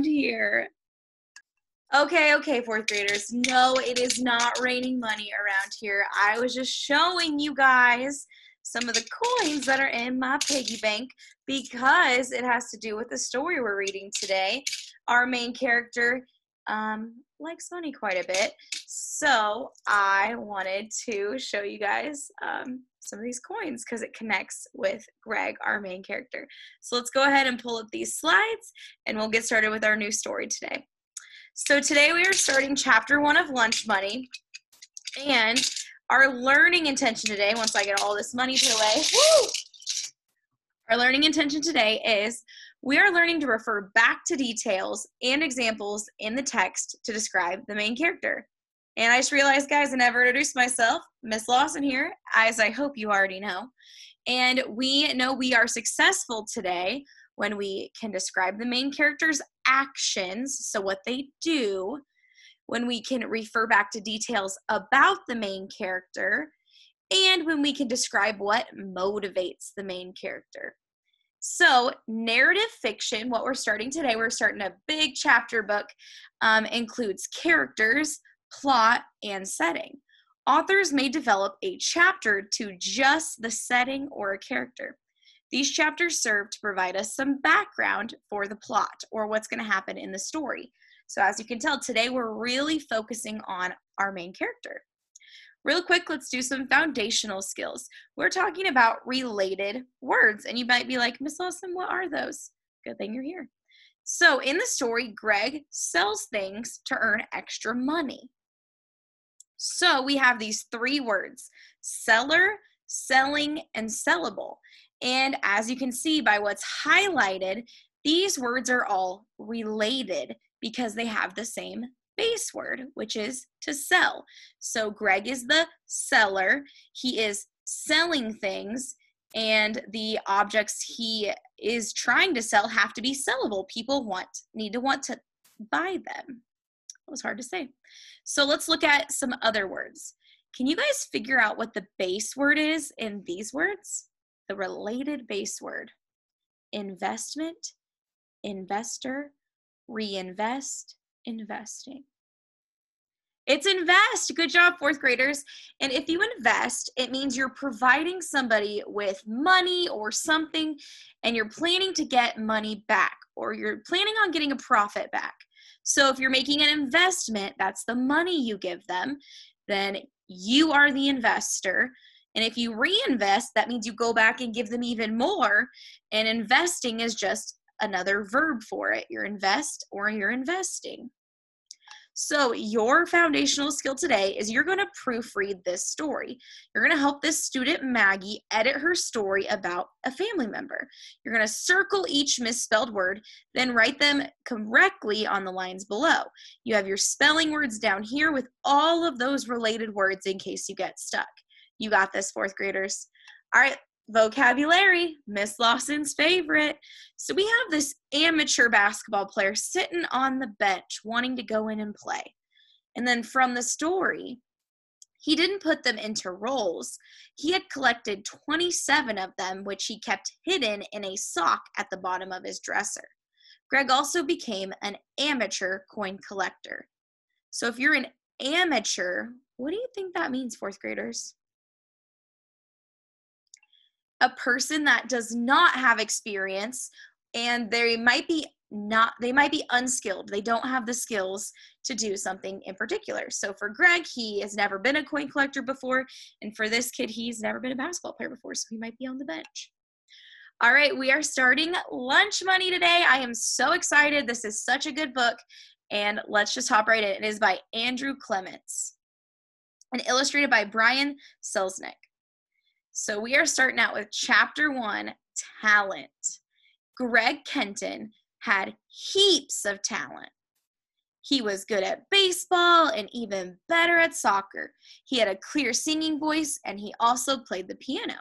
around here. Okay, fourth graders. No, it is not raining money around here. I was just showing you guys some of the coins that are in my piggy bank because it has to do with the story we're reading today. Our main character likes money quite a bit, so I wanted to show you guys some of these coins because it connects with Greg, our main character. So let's go ahead and pull up these slides and we'll get started with our new story today. So today we are starting chapter 1 of Lunch Money, and our learning intention today, once I get all this money put away, our learning intention today is we are learning to refer back to details and examples in the text to describe the main character. And I just realized, guys, I never introduced myself. Miss Lawson here, as I hope you already know. And we know we are successful today when we can describe the main character's actions, so what they do, when we can refer back to details about the main character, and when we can describe what motivates the main character. So narrative fiction, what we're starting today, we're starting a big chapter book, includes characters, plot, and setting. Authors may develop a chapter to just the setting or a character. These chapters serve to provide us some background for the plot or what's going to happen in the story. So as you can tell, today we're really focusing on our main character. Real quick, let's do some foundational skills. We're talking about related words, and you might be like, Miss Lawson, what are those? Good thing you're here. So in the story, Greg sells things to earn extra money. So we have these 3 words: seller, selling, and sellable. And as you can see by what's highlighted, these words are all related because they have the same base word, which is to sell. So Greg is the seller. He is selling things, and the objects he is trying to sell have to be sellable. People need to want to buy them. That was hard to say. So let's look at some other words. Can you guys figure out what the base word is in these words? The related base word: investment, investor, reinvest, investing. It's invest. Good job, fourth graders. And if you invest, it means you're providing somebody with money or something, and you're planning to get money back, or you're planning on getting a profit back. So if you're making an investment, that's the money you give them, then you are the investor. And if you reinvest, that means you go back and give them even more. And investing is just another verb for it. You invest or you're investing. So your foundational skill today is you're going to proofread this story. You're going to help this student, Maggie, edit her story about a family member. You're going to circle each misspelled word, then write them correctly on the lines below. You have your spelling words down here with all of those related words in case you get stuck. You got this, fourth graders. All right, vocabulary, Miss Lawson's favorite. So we have this amateur basketball player sitting on the bench wanting to go in and play. And then from the story, he didn't put them into roles. He had collected 27 of them, which he kept hidden in a sock at the bottom of his dresser. Greg also became an amateur coin collector. So if you're an amateur, what do you think that means, fourth graders? A person that does not have experience, and they might be unskilled. They don't have the skills to do something in particular. So for Greg, he has never been a coin collector before, and for this kid, he's never been a basketball player before, so he might be on the bench. All right, we are starting Lunch Money today. I am so excited. This is such a good book, and let's just hop right in. It is by Andrew Clements and illustrated by Brian Selznick. So we are starting out with chapter 1, talent. Greg Kenton had heaps of talent. He was good at baseball and even better at soccer. He had a clear singing voice, and he also played the piano.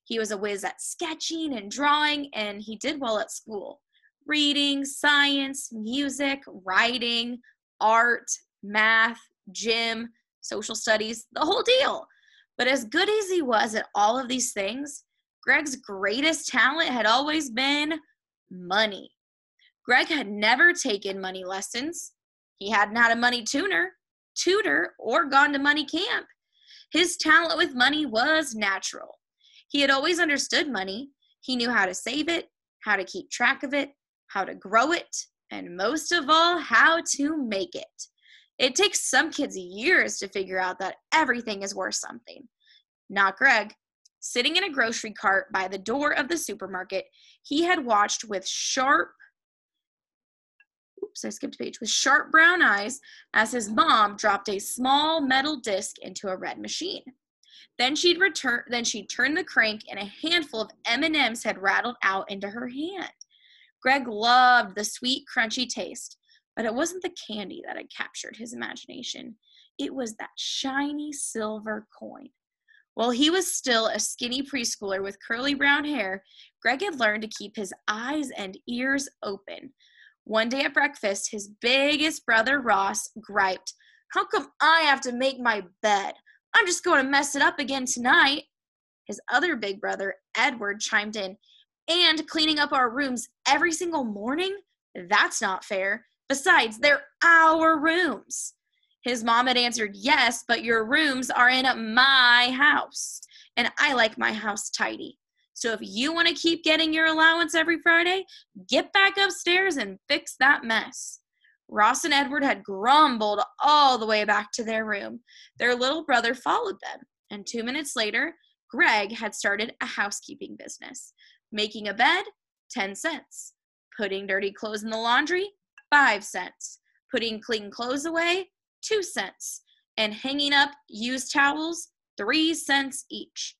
He was a whiz at sketching and drawing, and he did well at school. Reading, science, music, writing, art, math, gym, social studies, the whole deal. But as good as he was at all of these things, Greg's greatest talent had always been money. Greg had never taken money lessons. He hadn't had a money tutor, or gone to money camp. His talent with money was natural. He had always understood money. He knew how to save it, how to keep track of it, how to grow it, and most of all, how to make it. It takes some kids years to figure out that everything is worth something. Not Greg. Sitting in a grocery cart by the door of the supermarket, he had watched with sharp brown eyes as his mom dropped a small metal disc into a red machine. Then she'd turn the crank and a handful of M&Ms had rattled out into her hand. Greg loved the sweet, crunchy taste, but it wasn't the candy that had captured his imagination. It was that shiny silver coin. While he was still a skinny preschooler with curly brown hair, Greg had learned to keep his eyes and ears open. One day at breakfast, his biggest brother, Ross, griped, "How come I have to make my bed? I'm just going to mess it up again tonight." His other big brother, Edward, chimed in, "And cleaning up our rooms every single morning? That's not fair. Besides, they're our rooms." His mom had answered, "Yes, but your rooms are in my house, and I like my house tidy. So if you want to keep getting your allowance every Friday, get back upstairs and fix that mess." Ross and Edward had grumbled all the way back to their room. Their little brother followed them, and 2 minutes later, Greg had started a housekeeping business. Making a bed, 10 cents. Putting dirty clothes in the laundry, 5 cents. Putting clean clothes away, 2 cents. And hanging up used towels, 3 cents each.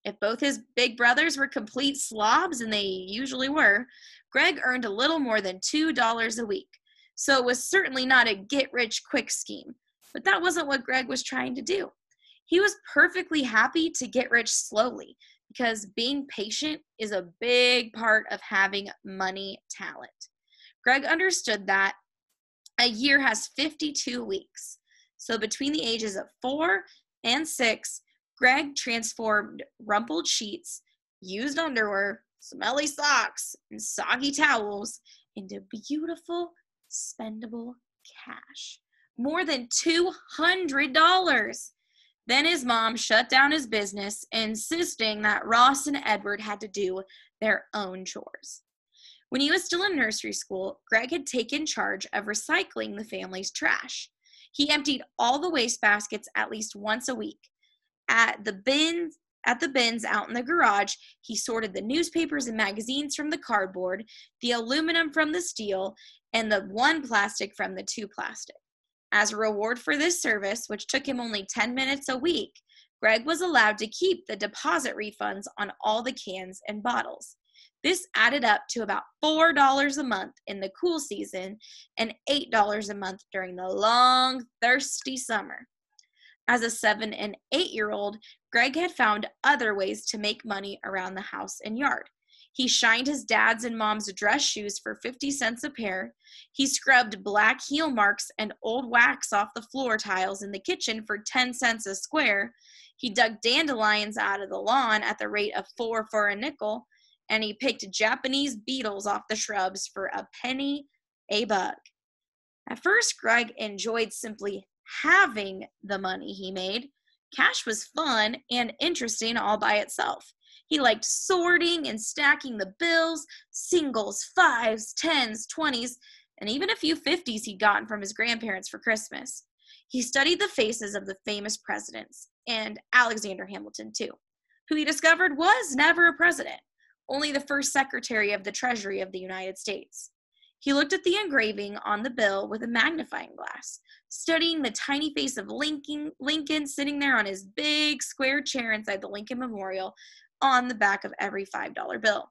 If both his big brothers were complete slobs, and they usually were, Greg earned a little more than $2 a week. So it was certainly not a get-rich-quick scheme. But that wasn't what Greg was trying to do. He was perfectly happy to get rich slowly, because being patient is a big part of having money talent. Greg understood that a year has 52 weeks. So between the ages of 4 and 6, Greg transformed rumpled sheets, used underwear, smelly socks, and soggy towels into beautiful, spendable cash. More than $200. Then his mom shut down his business, insisting that Ross and Edward had to do their own chores. When he was still in nursery school, Greg had taken charge of recycling the family's trash. He emptied all the waste baskets at least once a week. At the bins out in the garage, he sorted the newspapers and magazines from the cardboard, the aluminum from the steel, and the 1 plastic from the 2 plastic. As a reward for this service, which took him only 10 minutes a week, Greg was allowed to keep the deposit refunds on all the cans and bottles. This added up to about $4 a month in the cool season and $8 a month during the long, thirsty summer. As a 7- and 8-year-old, Greg had found other ways to make money around the house and yard. He shined his dad's and mom's dress shoes for 50 cents a pair. He scrubbed black heel marks and old wax off the floor tiles in the kitchen for 10 cents a square. He dug dandelions out of the lawn at the rate of 4 for a nickel. And he picked Japanese beetles off the shrubs for a penny a bug. At first, Greg enjoyed simply having the money he made. Cash was fun and interesting all by itself. He liked sorting and stacking the bills, singles, 5s, 10s, 20s, and even a few 50s he'd gotten from his grandparents for Christmas. He studied the faces of the famous presidents, and Alexander Hamilton too, who he discovered was never a president, only the first Secretary of the Treasury of the United States. He looked at the engraving on the bill with a magnifying glass, studying the tiny face of Lincoln sitting there on his big square chair inside the Lincoln Memorial on the back of every $5 bill.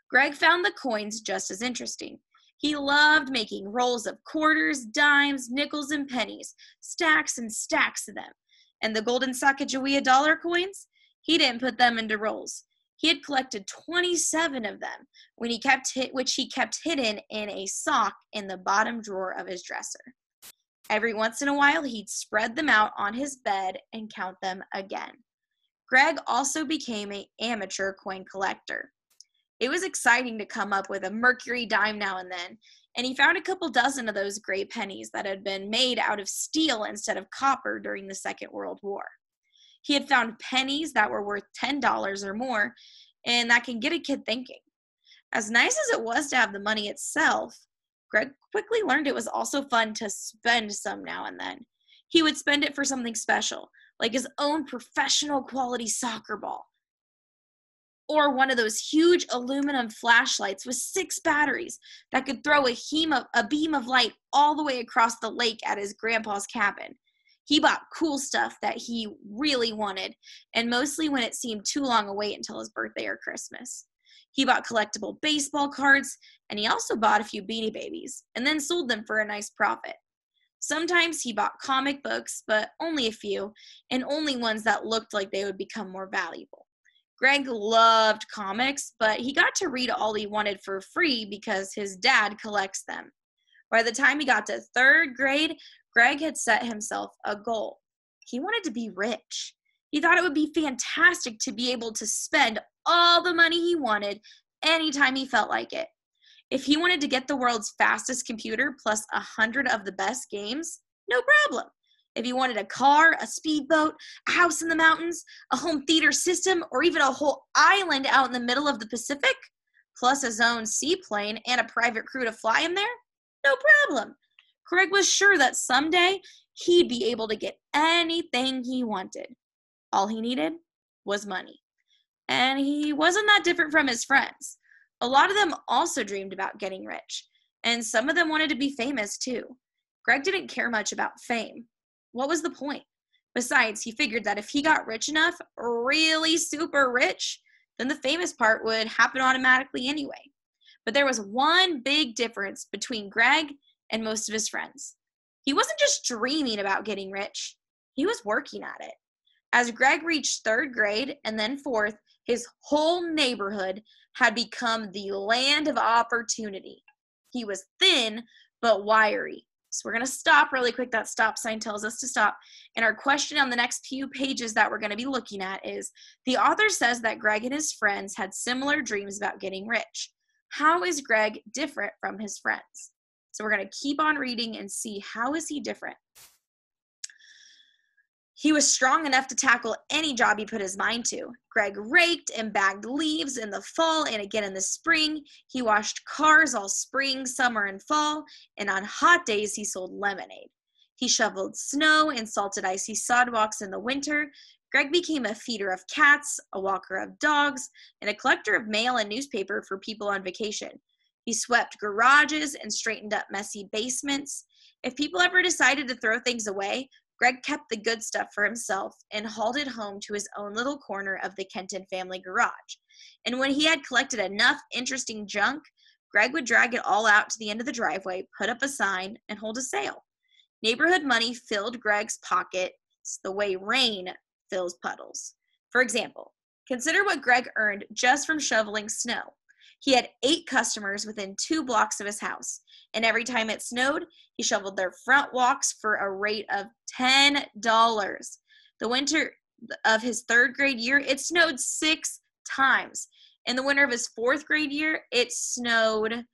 Greg found the coins just as interesting. He loved making rolls of quarters, dimes, nickels, and pennies, stacks and stacks of them. And the golden Sacagawea dollar coins? He didn't put them into rolls. He had collected 27 of them, which he kept hidden in a sock in the bottom drawer of his dresser. Every once in a while, he'd spread them out on his bed and count them again. Greg also became an amateur coin collector. It was exciting to come up with a mercury dime now and then, and he found a couple dozen of those gray pennies that had been made out of steel instead of copper during the Second World War. He had found pennies that were worth $10 or more, and that can get a kid thinking. As nice as it was to have the money itself, Greg quickly learned it was also fun to spend some now and then. He would spend it for something special, like his own professional quality soccer ball, or one of those huge aluminum flashlights with 6 batteries that could throw a beam of light all the way across the lake at his grandpa's cabin. He bought cool stuff that he really wanted, and mostly when it seemed too long a wait until his birthday or Christmas. He bought collectible baseball cards, and he also bought a few Beanie Babies, and then sold them for a nice profit. Sometimes he bought comic books, but only a few, and only ones that looked like they would become more valuable. Greg loved comics, but he got to read all he wanted for free because his dad collects them. By the time he got to 3rd grade, Greg had set himself a goal. He wanted to be rich. He thought it would be fantastic to be able to spend all the money he wanted anytime he felt like it. If he wanted to get the world's fastest computer plus 100 of the best games, no problem. If he wanted a car, a speedboat, a house in the mountains, a home theater system, or even a whole island out in the middle of the Pacific, plus his own seaplane and a private crew to fly him there, no problem. Greg was sure that someday he'd be able to get anything he wanted. All he needed was money. And he wasn't that different from his friends. A lot of them also dreamed about getting rich, and some of them wanted to be famous too. Greg didn't care much about fame. What was the point? Besides, he figured that if he got rich enough, really super rich, then the famous part would happen automatically anyway. But there was one big difference between Greg and most of his friends. He wasn't just dreaming about getting rich, he was working at it. As Greg reached 3rd grade and then 4th, his whole neighborhood had become the land of opportunity. He was thin, but wiry. So we're going to stop really quick. That stop sign tells us to stop. And our question on the next few pages that we're going to be looking at is, the author says that Greg and his friends had similar dreams about getting rich. How is Greg different from his friends? So we're going to keep on reading and see how is he different. He was strong enough to tackle any job he put his mind to. Greg raked and bagged leaves in the fall and again in the spring. He washed cars all spring, summer, and fall, and on hot days he sold lemonade. He shoveled snow and salted icy sidewalks in the winter. Greg became a feeder of cats, a walker of dogs, and a collector of mail and newspaper for people on vacation. He swept garages and straightened up messy basements. If people ever decided to throw things away, Greg kept the good stuff for himself and hauled it home to his own little corner of the Kenton family garage. And when he had collected enough interesting junk, Greg would drag it all out to the end of the driveway, put up a sign, and hold a sale. Neighborhood money filled Greg's pockets the way rain fills puddles. For example, consider what Greg earned just from shoveling snow. He had 8 customers within 2 blocks of his house, and every time it snowed, he shoveled their front walks for a rate of $10. The winter of his 3rd grade year, it snowed 6 times. In the winter of his 4th grade year, it snowed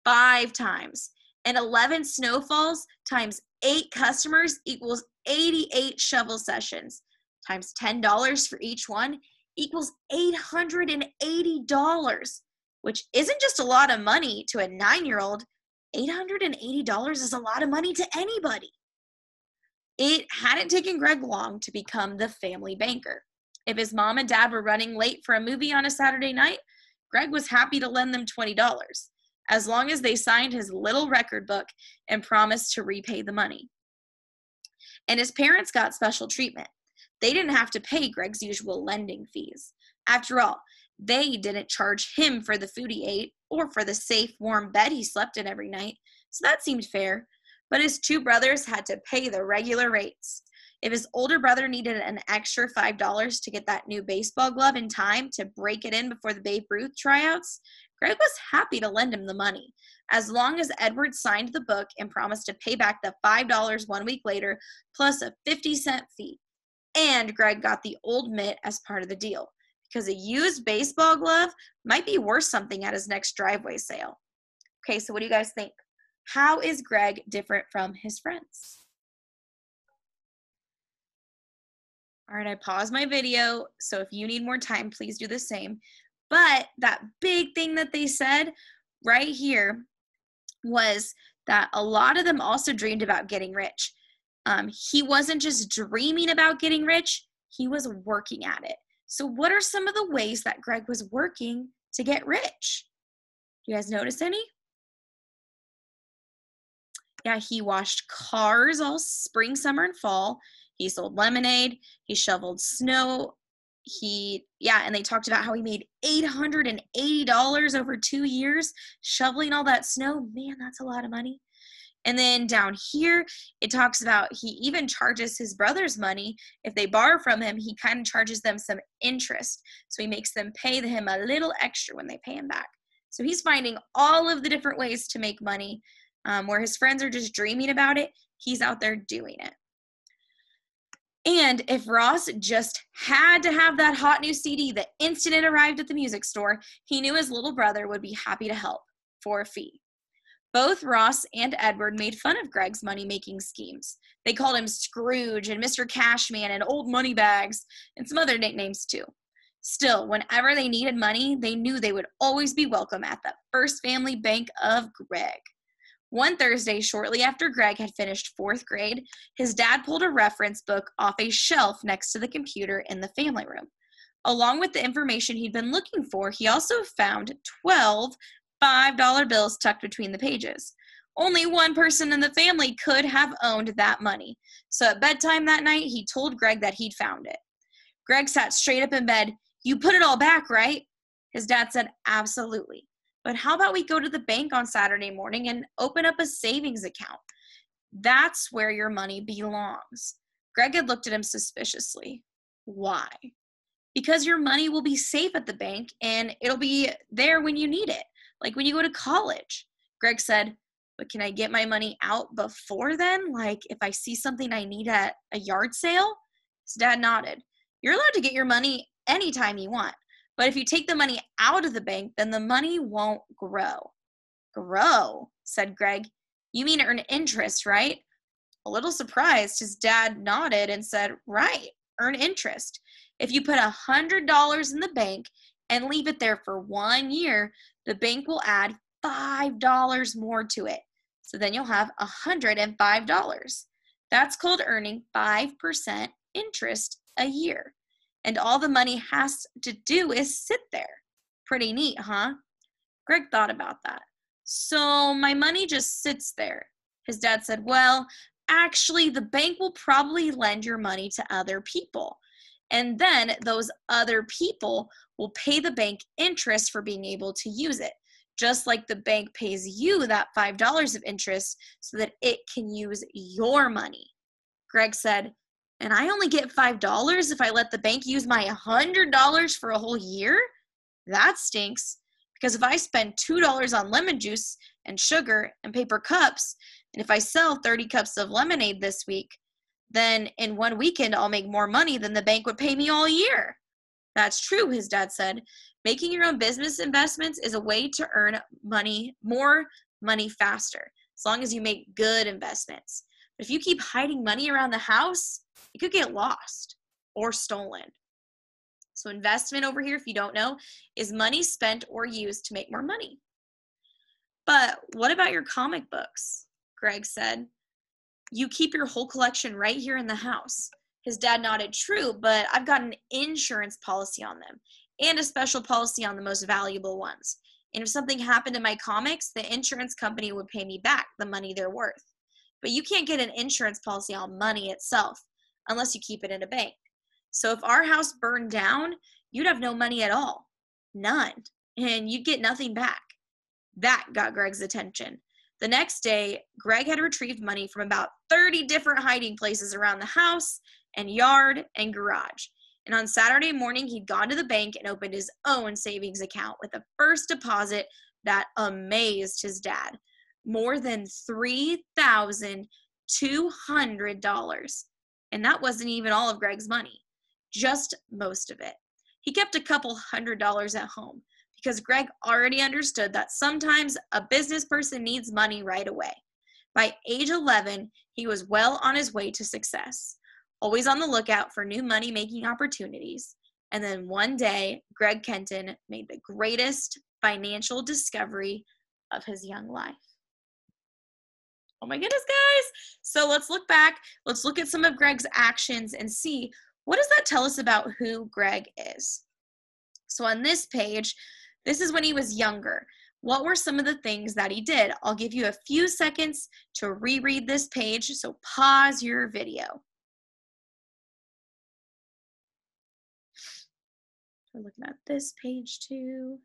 5 times. And 11 snowfalls times 8 customers equals 88 shovel sessions. Times $10 for each one equals $880. Which isn't just a lot of money to a 9-year-old. $880 is a lot of money to anybody. It hadn't taken Greg long to become the family banker. If his mom and dad were running late for a movie on a Saturday night, Greg was happy to lend them $20, as long as they signed his little record book and promised to repay the money. And his parents got special treatment. They didn't have to pay Greg's usual lending fees. After all, they didn't charge him for the food he ate or for the safe, warm bed he slept in every night, so that seemed fair. But his 2 brothers had to pay the regular rates. If his older brother needed an extra $5 to get that new baseball glove in time to break it in before the Babe Ruth tryouts, Greg was happy to lend him the money, as long as Edward signed the book and promised to pay back the $5 1 week later, plus a 50-cent fee. And Greg got the old mitt as part of the deal, because a used baseball glove might be worth something at his next driveway sale. Okay, so what do you guys think? How is Greg different from his friends? All right, I paused my video, so if you need more time, please do the same. But that big thing that they said right here was that a lot of them also dreamed about getting rich. He wasn't just dreaming about getting rich, he was working at it. So what are some of the ways that Greg was working to get rich? Do you guys notice any? Yeah, he washed cars all spring, summer, and fall. He sold lemonade. He shoveled snow. And they talked about how he made $880 over 2 years shoveling all that snow. Man, that's a lot of money. And then down here, it talks about he even charges his brothers money. If they borrow from him, he kind of charges them some interest. So he makes them pay him a little extra when they pay him back. So he's finding all of the different ways to make money. Where his friends are just dreaming about it, he's out there doing it. And if Ross just had to have that hot new CD the instant it arrived at the music store, he knew his little brother would be happy to help for a fee. Both Ross and Edward made fun of Greg's money-making schemes. They called him Scrooge and Mr. Cashman and Old Moneybags and some other nicknames too. Still, whenever they needed money, they knew they would always be welcome at the First Family Bank of Greg. One Thursday, shortly after Greg had finished 4th grade, his dad pulled a reference book off a shelf next to the computer in the family room. Along with the information he'd been looking for, he also found 12 $5 bills tucked between the pages. Only one person in the family could have owned that money. So at bedtime that night, he told Greg that he'd found it. Greg sat straight up in bed. "You put it all back, right?" His dad said, "Absolutely. But how about we go to the bank on Saturday morning and open up a savings account? That's where your money belongs." Greg had looked at him suspiciously. "Why?" "Because your money will be safe at the bank and it'll be there when you need it, like when you go to college." Greg said, "But can I get my money out before then? Like if I see something I need at a yard sale?" His dad nodded. "You're allowed to get your money anytime you want. But if you take the money out of the bank, then the money won't grow." "Grow?" said Greg. "You mean earn interest, right?" A little surprised, his dad nodded and said, "Right, earn interest. If you put $100 in the bank and leave it there for 1 year, the bank will add $5 more to it. So then you'll have $105. That's called earning 5% interest a year. And all the money has to do is sit there. Pretty neat, huh?" Greg thought about that. "So my money just sits there." His dad said, "Well, actually, the bank will probably lend your money to other people. And then those other people will pay the bank interest for being able to use it, just like the bank pays you that $5 of interest so that it can use your money." Greg said, "And I only get $5 if I let the bank use my $100 for a whole year? That stinks. Because if I spend $2 on lemon juice and sugar and paper cups, and if I sell 30 cups of lemonade this week, then in 1 weekend I'll make more money than the bank would pay me all year." "That's true," his dad said. "Making your own business investments is a way to earn more money faster, as long as you make good investments. But if you keep hiding money around the house, it could get lost or stolen." So investment over here, if you don't know, is money spent or used to make more money. "But what about your comic books?" Greg said. "You keep your whole collection right here in the house." His dad nodded. "True, but I've got an insurance policy on them and a special policy on the most valuable ones. And if something happened to my comics, the insurance company would pay me back the money they're worth. But you can't get an insurance policy on money itself unless you keep it in a bank. So if our house burned down, you'd have no money at all. None. And you'd get nothing back." That got Greg's attention. The next day, Greg had retrieved money from about 30 different hiding places around the house and yard and garage. And on Saturday morning, he'd gone to the bank and opened his own savings account with a first deposit that amazed his dad. More than $3,200. And that wasn't even all of Greg's money, just most of it. He kept a couple $100s at home because Greg already understood that sometimes a business person needs money right away. By age 11, he was well on his way to success, always on the lookout for new money-making opportunities. And then one day, Greg Kenton made the greatest financial discovery of his young life. Oh my goodness, guys. So let's look back. Let's look at some of Greg's actions and see, what does that tell us about who Greg is? So on this page, this is when he was younger. What were some of the things that he did? I'll give you a few seconds to reread this page, so pause your video. We're looking at this page too.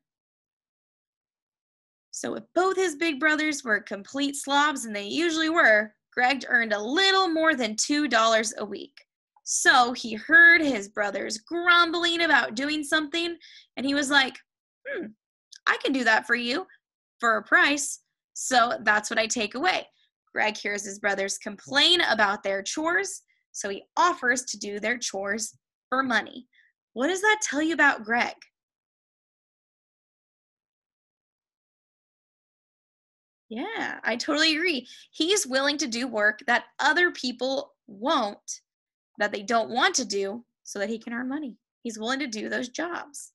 So if both his big brothers were complete slobs, and they usually were, Greg earned a little more than $2 a week. So he heard his brothers grumbling about doing something, and he was like, I can do that for you for a price. So that's what I take away. Greg hears his brothers complain about their chores, so he offers to do their chores for money. What does that tell you about Greg? Yeah, I totally agree. He's willing to do work that other people won't, that they don't want to do, so that he can earn money. He's willing to do those jobs.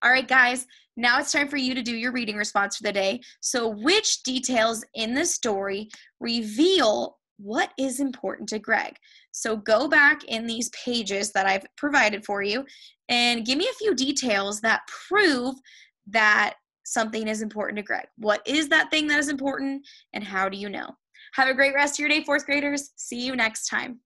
All right, guys, now it's time for you to do your reading response for the day. So which details in the story reveal what is important to Greg? So go back in these pages that I've provided for you and give me a few details that prove that something is important to Greg. What is that thing that is important, and how do you know? Have a great rest of your day, fourth graders. See you next time.